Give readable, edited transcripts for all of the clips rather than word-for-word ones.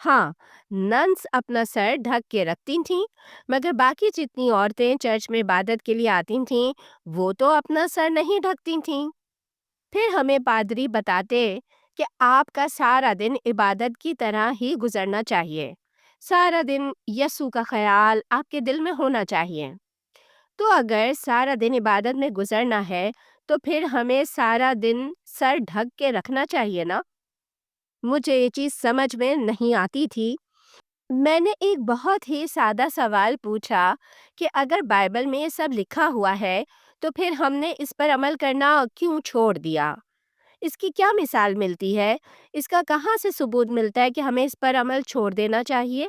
ہاں، ننس اپنا سر ڈھک کے رکھتی تھیں، مگر باقی جتنی عورتیں چرچ میں عبادت کے لیے آتی تھیں وہ تو اپنا سر نہیں ڈھکتی تھیں۔ پھر ہمیں پادری بتاتے کہ آپ کا سارا دن عبادت کی طرح ہی گزرنا چاہیے، سارا دن یسوع کا خیال آپ کے دل میں ہونا چاہیے۔ تو اگر سارا دن عبادت میں گزرنا ہے تو پھر ہمیں سارا دن سر ڈھک کے رکھنا چاہیے نا؟ مجھے یہ چیز سمجھ میں نہیں آتی تھی۔ میں نے ایک بہت ہی سادہ سوال پوچھا کہ اگر بائبل میں یہ سب لکھا ہوا ہے تو پھر ہم نے اس پر عمل کرنا کیوں چھوڑ دیا؟ اس کی کیا مثال ملتی ہے؟ اس کا کہاں سے ثبوت ملتا ہے کہ ہمیں اس پر عمل چھوڑ دینا چاہیے؟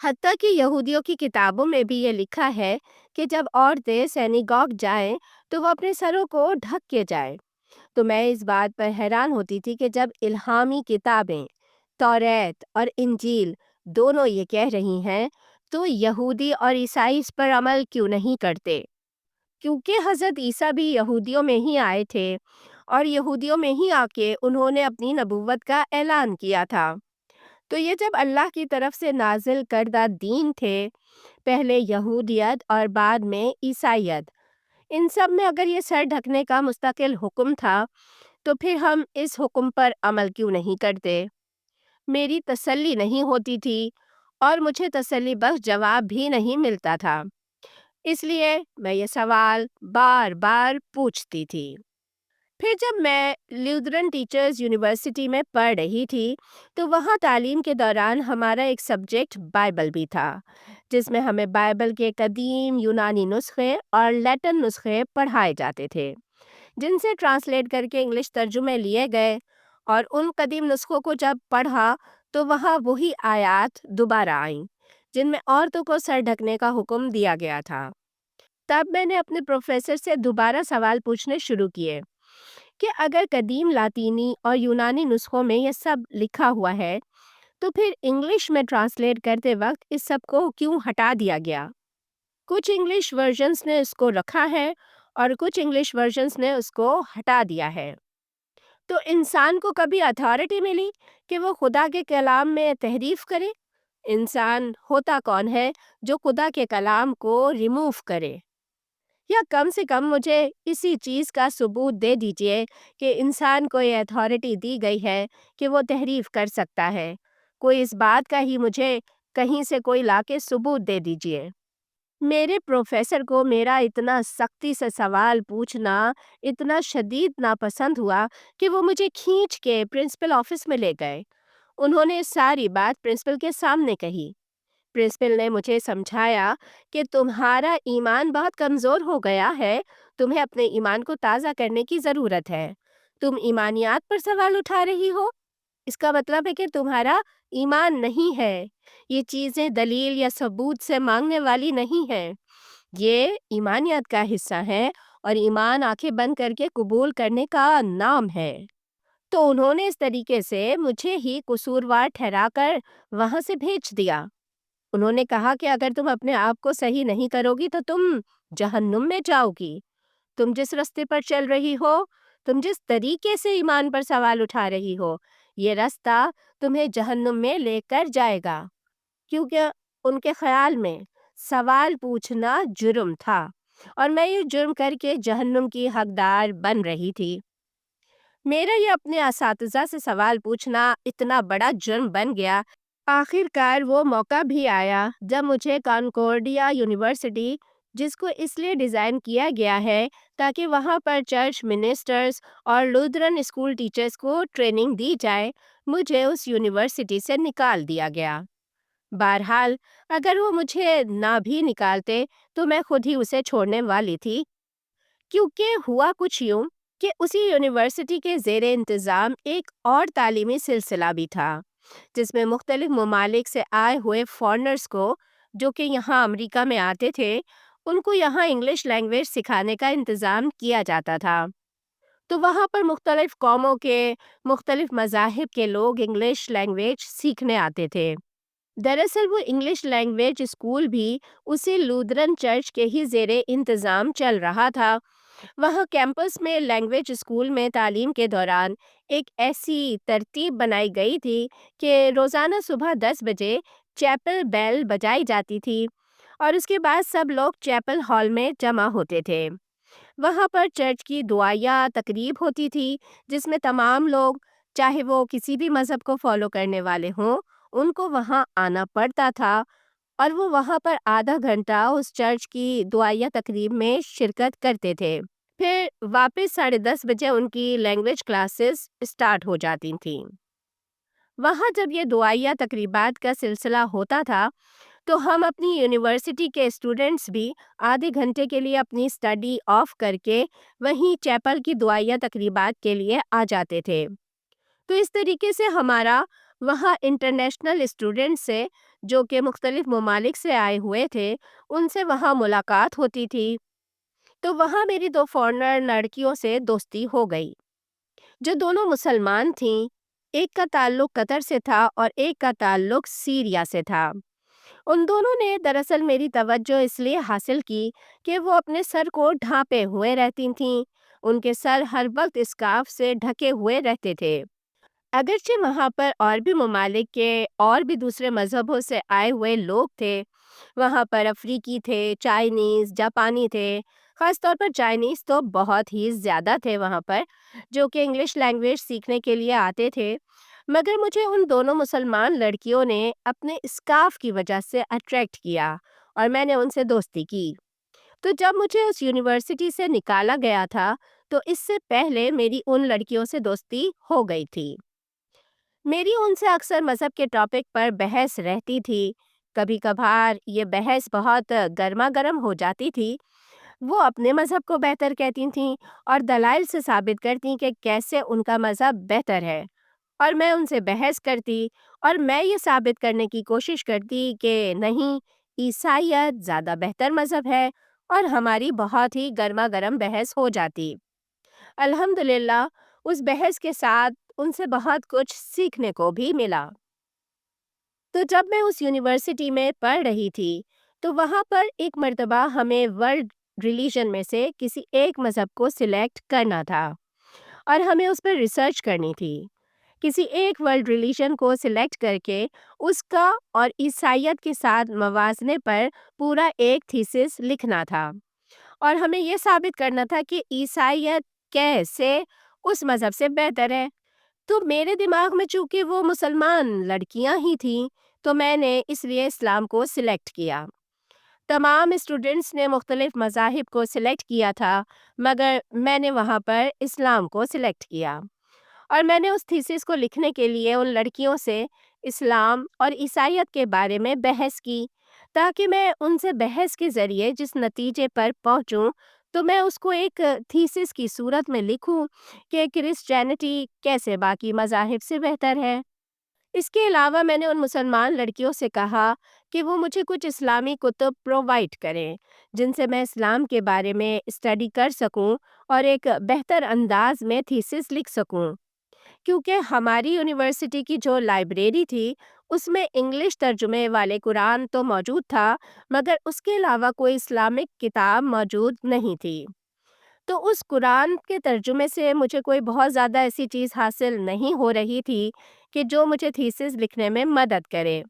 حتیٰ کہ یہودیوں کی کتابوں میں بھی یہ لکھا ہے کہ جب عورتیں سینیگوگ جائیں تو وہ اپنے سروں کو ڈھک کے جائیں۔ تو میں اس بات پر حیران ہوتی تھی کہ جب الہامی کتابیں توریت اور انجیل دونوں یہ کہہ رہی ہیں تو یہودی اور عیسائی اس پر عمل کیوں نہیں کرتے؟ کیونکہ حضرت عیسیٰ بھی یہودیوں میں ہی آئے تھے اور یہودیوں میں ہی آ کے انہوں نے اپنی نبوت کا اعلان کیا تھا۔ تو یہ جب اللہ کی طرف سے نازل کردہ دین تھے، پہلے یہودیت اور بعد میں عیسائیت، ان سب میں اگر یہ سر ڈھکنے کا مستقل حکم تھا تو پھر ہم اس حکم پر عمل کیوں نہیں کرتے؟ میری تسلی نہیں ہوتی تھی اور مجھے تسلی بخش جواب بھی نہیں ملتا تھا، اس لیے میں یہ سوال بار بار پوچھتی تھی۔ پھر جب میں لیودرن ٹیچرز یونیورسٹی میں پڑھ رہی تھی تو وہاں تعلیم کے دوران ہمارا ایک سبجیکٹ بائبل بھی تھا، جس میں ہمیں بائبل کے قدیم یونانی نسخے اور لیٹن نسخے پڑھائے جاتے تھے، جن سے ٹرانسلیٹ کر کے انگلش ترجمے لیے گئے، اور ان قدیم نسخوں کو جب پڑھا تو وہاں وہی آیات دوبارہ آئیں جن میں عورتوں کو سر ڈھکنے کا حکم دیا گیا تھا۔ تب میں نے اپنے پروفیسر سے دوبارہ سوال پوچھنے شروع کیے کہ اگر قدیم لاطینی اور یونانی نسخوں میں یہ سب لکھا ہوا ہے تو پھر انگلش میں ٹرانسلیٹ کرتے وقت اس سب کو کیوں ہٹا دیا گیا؟ کچھ انگلش ورژنس نے اس کو رکھا ہے اور کچھ انگلش ورژنس نے اس کو ہٹا دیا ہے۔ تو انسان کو کبھی اتھارٹی ملی کہ وہ خدا کے کلام میں تحریف کرے؟ انسان ہوتا کون ہے جو خدا کے کلام کو ریموو کرے؟ یا کم سے کم مجھے اسی چیز کا ثبوت دے دیجئے کہ انسان کو یہ اتھارٹی دی گئی ہے کہ وہ تحریف کر سکتا ہے۔ کوئی اس بات کا ہی مجھے کہیں سے کوئی لا کے ثبوت دے دیجئے۔ میرے پروفیسر کو میرا اتنا سختی سے سوال پوچھنا اتنا شدید ناپسند ہوا کہ وہ مجھے کھینچ کے پرنسپل آفس میں لے گئے۔ انہوں نے ساری بات پرنسپل کے سامنے کہی۔ پرنسپل نے مجھے سمجھایا کہ تمہارا ایمان بہت کمزور ہو گیا ہے، تمہیں اپنے ایمان کو تازہ کرنے کی ضرورت ہے۔ تم ایمانیات پر سوال اٹھا رہی ہو، اس کا مطلب ہے کہ تمہارا ایمان نہیں ہے۔ یہ چیزیں دلیل یا ثبوت سے مانگنے والی نہیں ہیں، یہ ایمانیات کا حصہ ہے اور ایمان آنکھیں بند کر کے قبول کرنے کا نام ہے۔ تو انہوں نے اس طریقے سے مجھے ہی قصوروار ٹھہرا کر وہاں سے بھیج دیا۔ انہوں نے کہا کہ اگر تم اپنے آپ کو صحیح نہیں کرو گی تو تم جہنم میں جاؤ گی۔ تم جس رستے پر چل رہی ہو، تم جس طریقے سے ایمان پر سوال اٹھا رہی ہو، یہ رستہ تمہیں جہنم میں لے کر جائے گا، کیونکہ ان کے خیال میں سوال پوچھنا جرم تھا اور میں یہ جرم کر کے جہنم کی حقدار بن رہی تھی۔ میرا یہ اپنے اساتذہ سے سوال پوچھنا اتنا بڑا جرم بن گیا۔ آخر کار وہ موقع بھی آیا جب مجھے کانکورڈیا یونیورسٹی، جس کو اس لیے ڈیزائن کیا گیا ہے تاکہ وہاں پر چرچ منسٹرز اور لودرن اسکول ٹیچرز کو ٹریننگ دی جائے، مجھے اس یونیورسٹی سے نکال دیا گیا۔ بہرحال اگر وہ مجھے نہ بھی نکالتے تو میں خود ہی اسے چھوڑنے والی تھی، کیونکہ ہوا کچھ یوں کہ اسی یونیورسٹی کے زیر انتظام ایک اور تعلیمی سلسلہ بھی تھا، جس میں مختلف ممالک سے آئے ہوئے فارنرز کو، جو کہ یہاں امریکہ میں آتے تھے، ان کو یہاں انگلش لینگویج سکھانے کا انتظام کیا جاتا تھا۔ تو وہاں پر مختلف قوموں کے، مختلف مذاہب کے لوگ انگلش لینگویج سیکھنے آتے تھے۔ دراصل وہ انگلش لینگویج اسکول بھی اسی لودرن چرچ کے ہی زیر انتظام چل رہا تھا، وہاں کیمپس میں لینگویج اسکول میں تعلیم کے دوران ایک ایسی ترتیب بنائی گئی تھی کہ روزانہ صبح 10 بجے چیپل بیل بجائی جاتی تھی، اور اس کے بعد سب لوگ چیپل ہال میں جمع ہوتے تھے۔ وہاں پر چرچ کی دعائیا تقریب ہوتی تھی، جس میں تمام لوگ، چاہے وہ کسی بھی مذہب کو فالو کرنے والے ہوں، ان کو وہاں آنا پڑتا تھا، اور وہ وہاں پر آدھا گھنٹہ اس چرچ کی دعائیا تقریب میں شرکت کرتے تھے۔ پھر واپس 10:30 بجے ان کی لینگویج کلاسز اسٹارٹ ہو جاتی تھیں۔ وہاں جب یہ دعائیا تقریبات کا سلسلہ ہوتا تھا تو ہم اپنی یونیورسٹی کے اسٹوڈنٹس بھی آدھے گھنٹے کے لیے اپنی اسٹڈی آف کر کے وہیں چیپل کی دعائیا تقریبات کے لیے آ جاتے تھے۔ تو اس طریقے سے ہمارا وہاں انٹرنیشنل اسٹوڈنٹ سے، جو کہ مختلف ممالک سے آئے ہوئے تھے، ان سے وہاں ملاقات ہوتی تھی۔ تو وہاں میری 2 فارنر لڑکیوں سے دوستی ہو گئی، جو دونوں مسلمان تھیں۔ ایک کا تعلق قطر سے تھا اور ایک کا تعلق سیریا سے تھا۔ ان دونوں نے دراصل میری توجہ اس لیے حاصل کی کہ وہ اپنے سر کو ڈھانپے ہوئے رہتی تھیں۔ ان کے سر ہر وقت اسکارف سے ڈھکے ہوئے رہتے تھے۔ اگرچہ وہاں پر اور بھی ممالک کے اور بھی دوسرے مذہبوں سے آئے ہوئے لوگ تھے، وہاں پر افریقی تھے، چائنیز، جاپانی تھے۔ خاص طور پر چائنیز تو بہت ہی زیادہ تھے وہاں پر، جو کہ انگلش لینگویج سیکھنے کے لیے آتے تھے، مگر مجھے ان دونوں مسلمان لڑکیوں نے اپنے اسکارف کی وجہ سے اٹریکٹ کیا، اور میں نے ان سے دوستی کی۔ تو جب مجھے اس یونیورسٹی سے نکالا گیا تھا تو اس سے پہلے میری ان لڑکیوں سے دوستی ہو گئی تھی۔ میری ان سے اکثر مذہب کے ٹاپک پر بحث رہتی تھی۔ کبھی کبھار یہ بحث بہت گرما گرم ہو جاتی تھی۔ وہ اپنے مذہب کو بہتر کہتی تھیں اور دلائل سے ثابت کرتی کہ کیسے ان کا مذہب بہتر ہے، اور میں ان سے بحث کرتی اور میں یہ ثابت کرنے کی کوشش کرتی کہ نہیں، عیسائیت زیادہ بہتر مذہب ہے، اور ہماری بہت ہی گرما گرم بحث ہو جاتی۔ الحمدللہ اس بحث کے ساتھ ان سے بہت کچھ سیکھنے کو بھی ملا۔ تو جب میں اس یونیورسٹی میں پڑھ رہی تھی تو وہاں پر ایک مرتبہ ہمیں ورلڈ ریلیجن میں سے کسی ایک مذہب کو سلیکٹ کرنا تھا، اور ہمیں اس پر ریسرچ کرنی تھی۔ کسی ایک ورلڈ ریلیجن کو سلیکٹ کر کے اس کا اور عیسائیت کے ساتھ موازنے پر پورا ایک تھیسس لکھنا تھا، اور ہمیں یہ ثابت کرنا تھا کہ عیسائیت کیسے اس مذہب سے بہتر ہے۔ تو میرے دماغ میں چونکہ وہ مسلمان لڑکیاں ہی تھیں، تو میں نے اس لیے اسلام کو سلیکٹ کیا۔ تمام اسٹوڈنٹس نے مختلف مذاہب کو سلیکٹ کیا تھا، مگر میں نے وہاں پر اسلام کو سلیکٹ کیا، اور میں نے اس تھیسس کو لکھنے کے لیے ان لڑکیوں سے اسلام اور عیسائیت کے بارے میں بحث کی، تاکہ میں ان سے بحث کے ذریعے جس نتیجے پر پہنچوں تو میں اس کو ایک تھیسس کی صورت میں لکھوں کہ کرسچینٹی کیسے باقی مذاہب سے بہتر ہے۔ اس کے علاوہ میں نے ان مسلمان لڑکیوں سے کہا کہ وہ مجھے کچھ اسلامی کتب پرووائڈ کریں، جن سے میں اسلام کے بارے میں اسٹڈی کر سکوں اور ایک بہتر انداز میں تھیسس لکھ سکوں، کیونکہ ہماری یونیورسٹی کی جو لائبریری تھی اس میں انگلش ترجمے والے قرآن تو موجود تھا، مگر اس کے علاوہ کوئی اسلامک کتاب موجود نہیں تھی۔ تو اس قرآن کے ترجمے سے مجھے کوئی بہت زیادہ ایسی چیز حاصل نہیں ہو رہی تھی کہ جو مجھے تھیسس لکھنے میں مدد کرے۔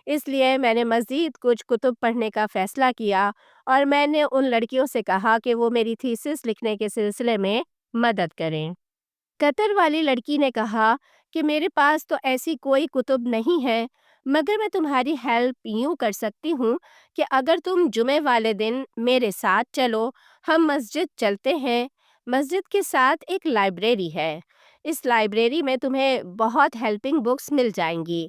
اس لیے میں نے مزید کچھ کتب پڑھنے کا فیصلہ کیا، اور میں نے ان لڑکیوں سے کہا کہ وہ میری تھیسس لکھنے کے سلسلے میں مدد کریں۔ قطر والی لڑکی نے کہا کہ میرے پاس تو ایسی کوئی کتب نہیں ہے، مگر میں تمہاری ہیلپ یوں کر سکتی ہوں کہ اگر تم جمعے والے دن میرے ساتھ چلو، ہم مسجد چلتے ہیں۔ مسجد کے ساتھ ایک لائبریری ہے، اس لائبریری میں تمہیں بہت ہیلپنگ بکس مل جائیں گی،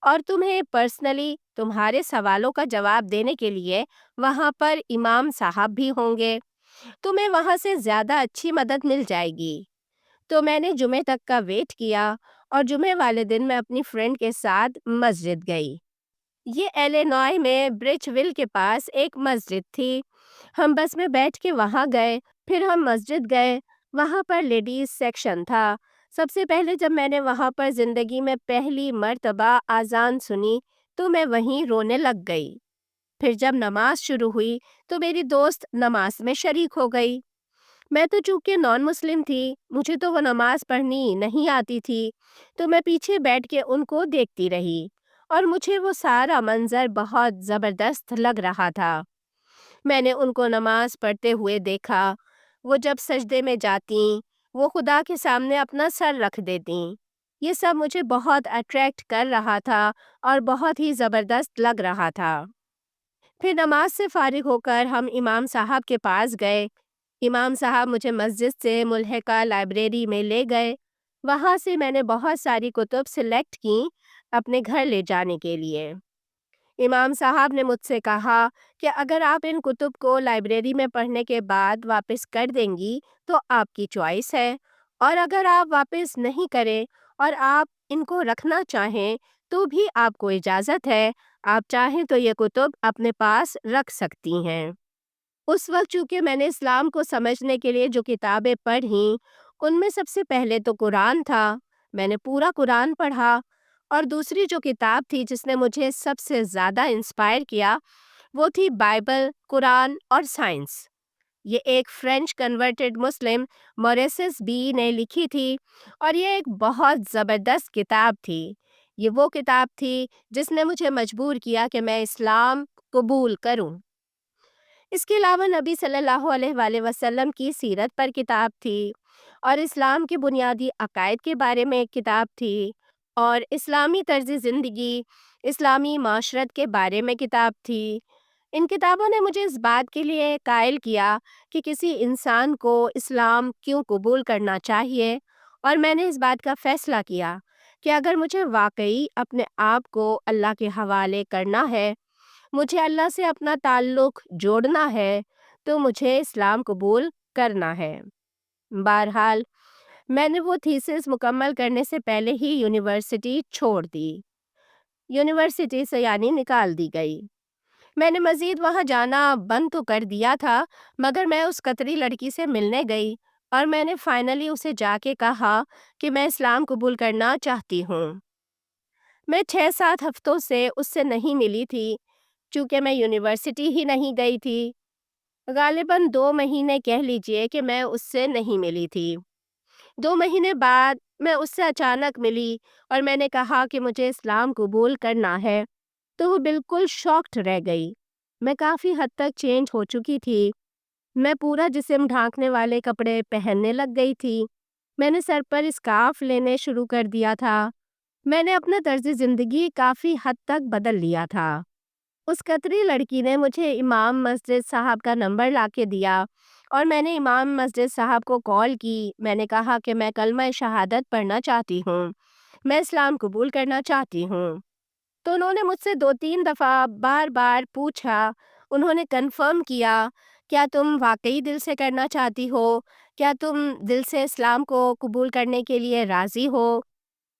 اور تمہیں پرسنلی تمہارے سوالوں کا جواب دینے کے لیے وہاں پر امام صاحب بھی ہوں گے، تمہیں وہاں سے زیادہ اچھی مدد مل جائے گی۔ تو میں نے جمعے تک کا ویٹ کیا، اور جمعے والے دن میں اپنی فرینڈ کے ساتھ مسجد گئی۔ یہ ایلینوائے میں برچ ول کے پاس ایک مسجد تھی۔ ہم بس میں بیٹھ کے وہاں گئے، پھر ہم مسجد گئے۔ وہاں پر لیڈیز سیکشن تھا۔ سب سے پہلے جب میں نے وہاں پر زندگی میں پہلی مرتبہ اذان سنی تو میں وہیں رونے لگ گئی۔ پھر جب نماز شروع ہوئی تو میری دوست نماز میں شریک ہو گئی۔ میں تو چونکہ نان مسلم تھی، مجھے تو وہ نماز پڑھنی نہیں آتی تھی، تو میں پیچھے بیٹھ کے ان کو دیکھتی رہی اور مجھے وہ سارا منظر بہت زبردست لگ رہا تھا۔ میں نے ان کو نماز پڑھتے ہوئے دیکھا، وہ جب سجدے میں جاتیں، وہ خدا کے سامنے اپنا سر رکھ دیتیں۔ یہ سب مجھے بہت اٹریکٹ کر رہا تھا اور بہت ہی زبردست لگ رہا تھا۔ پھر نماز سے فارغ ہو کر ہم امام صاحب کے پاس گئے۔ امام صاحب مجھے مسجد سے ملحقہ لائبریری میں لے گئے۔ وہاں سے میں نے بہت ساری کتب سلیکٹ کیں اپنے گھر لے جانے کے لیے۔ امام صاحب نے مجھ سے کہا کہ اگر آپ ان کتب کو لائبریری میں پڑھنے کے بعد واپس کر دیں گی تو آپ کی چوائس ہے، اور اگر آپ واپس نہیں کریں اور آپ ان کو رکھنا چاہیں تو بھی آپ کو اجازت ہے، آپ چاہیں تو یہ کتب اپنے پاس رکھ سکتی ہیں۔ اس وقت چونکہ میں نے اسلام کو سمجھنے کے لیے جو کتابیں پڑھیں ان میں سب سے پہلے تو قرآن تھا۔ میں نے پورا قرآن پڑھا، اور دوسری جو کتاب تھی جس نے مجھے سب سے زیادہ انسپائر کیا وہ تھی بائبل، قرآن اور سائنس۔ یہ ایک فرینچ کنورٹڈ مسلم موریسس بی نے لکھی تھی، اور یہ ایک بہت زبردست کتاب تھی۔ یہ وہ کتاب تھی جس نے مجھے مجبور کیا کہ میں اسلام قبول کروں۔ اس کے علاوہ نبی صلی اللہ علیہ وآلہ وسلم کی سیرت پر کتاب تھی، اور اسلام کے بنیادی عقائد کے بارے میں ایک کتاب تھی، اور اسلامی طرز زندگی، اسلامی معاشرت کے بارے میں کتاب تھی۔ ان کتابوں نے مجھے اس بات کے لیے قائل کیا کہ کسی انسان کو اسلام کیوں قبول کرنا چاہیے، اور میں نے اس بات کا فیصلہ کیا کہ اگر مجھے واقعی اپنے آپ کو اللہ کے حوالے کرنا ہے، مجھے اللہ سے اپنا تعلق جوڑنا ہے، تو مجھے اسلام قبول کرنا ہے۔ بہرحال میں نے وہ تھیسس مکمل کرنے سے پہلے ہی یونیورسٹی چھوڑ دی۔ یونیورسٹی سے یعنی نکال دی گئی۔ میں نے مزید وہاں جانا بند تو کر دیا تھا، مگر میں اس قطری لڑکی سے ملنے گئی، اور میں نے فائنلی اسے جا کے کہا کہ میں اسلام قبول کرنا چاہتی ہوں۔ میں 6-7 ہفتوں سے اس سے نہیں ملی تھی، چونکہ میں یونیورسٹی ہی نہیں گئی تھی۔ غالباً 2 مہینے کہہ لیجئے کہ میں اس سے نہیں ملی تھی۔ 2 مہینے بعد میں اس سے اچانک ملی اور میں نے کہا کہ مجھے اسلام قبول کرنا ہے، تو وہ بالکل شاکڈ رہ گئی۔ میں کافی حد تک چینج ہو چکی تھی۔ میں پورا جسم ڈھانکنے والے کپڑے پہننے لگ گئی تھی۔ میں نے سر پر اسکارف لینے شروع کر دیا تھا۔ میں نے اپنا طرز زندگی کافی حد تک بدل لیا تھا۔ اس قطری لڑکی نے مجھے امام مسجد صاحب کا نمبر لا کے دیا، اور میں نے امام مسجد صاحب کو کال کی۔ میں نے کہا کہ میں کلمہ شہادت پڑھنا چاہتی ہوں، میں اسلام قبول کرنا چاہتی ہوں۔ تو انہوں نے مجھ سے 2-3 دفعہ بار بار پوچھا، انہوں نے کنفرم کیا، کیا تم واقعی دل سے کرنا چاہتی ہو؟ کیا تم دل سے اسلام کو قبول کرنے کے لیے راضی ہو؟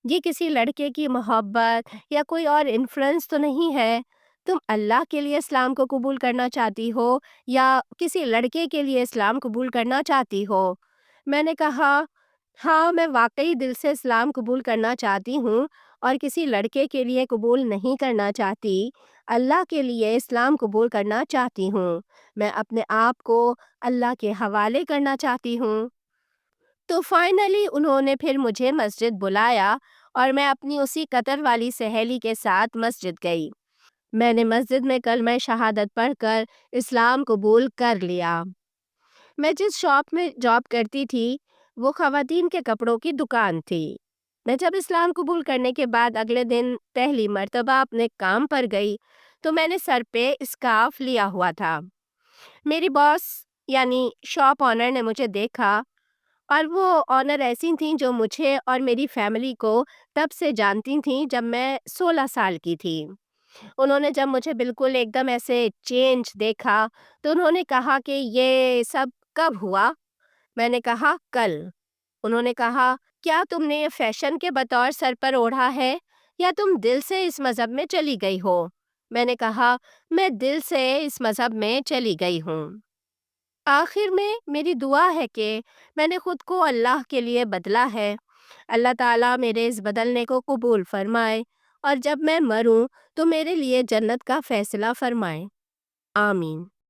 یہ کسی لڑکے کی محبت یا کوئی اور انفلوئنس تو نہیں ہے؟ تم اللہ کے لیے اسلام کو قبول کرنا چاہتی ہو یا کسی لڑکے کے لیے اسلام قبول کرنا چاہتی ہو؟ میں نے کہا، ہاں میں واقعی دل سے اسلام قبول کرنا چاہتی ہوں، اور کسی لڑکے کے لیے قبول نہیں کرنا چاہتی، اللہ کے لیے اسلام قبول کرنا چاہتی ہوں، میں اپنے آپ کو اللہ کے حوالے کرنا چاہتی ہوں۔ تو فائنلی انہوں نے پھر مجھے مسجد بلایا، اور میں اپنی اسی قطر والی سہیلی کے ساتھ مسجد گئی۔ میں نے مسجد میں کلمہ شہادت پڑھ کر اسلام قبول کر لیا۔ میں جس شاپ میں جاب کرتی تھی وہ خواتین کے کپڑوں کی دکان تھی۔ میں جب اسلام قبول کرنے کے بعد اگلے دن پہلی مرتبہ اپنے کام پر گئی تو میں نے سر پہ اسکارف لیا ہوا تھا۔ میری باس یعنی شاپ آنر نے مجھے دیکھا، اور وہ آنر ایسی تھیں جو مجھے اور میری فیملی کو تب سے جانتی تھیں جب میں 16 سال کی تھی۔ انہوں نے جب مجھے بالکل ایک دم ایسے چینج دیکھا تو انہوں نے کہا کہ یہ سب کب ہوا؟ میں نے کہا کل۔ انہوں نے کہا، کیا تم نے یہ فیشن کے بطور سر پر اوڑھا ہے یا تم دل سے اس مذہب میں چلی گئی ہو؟ میں نے کہا، میں دل سے اس مذہب میں چلی گئی ہوں۔ آخر میں میری دعا ہے کہ میں نے خود کو اللہ کے لیے بدلا ہے۔ اللہ تعالیٰ میرے اس بدلنے کو قبول فرمائے، اور جب میں مروں تو میرے لیے جنت کا فیصلہ فرمائے۔ آمین۔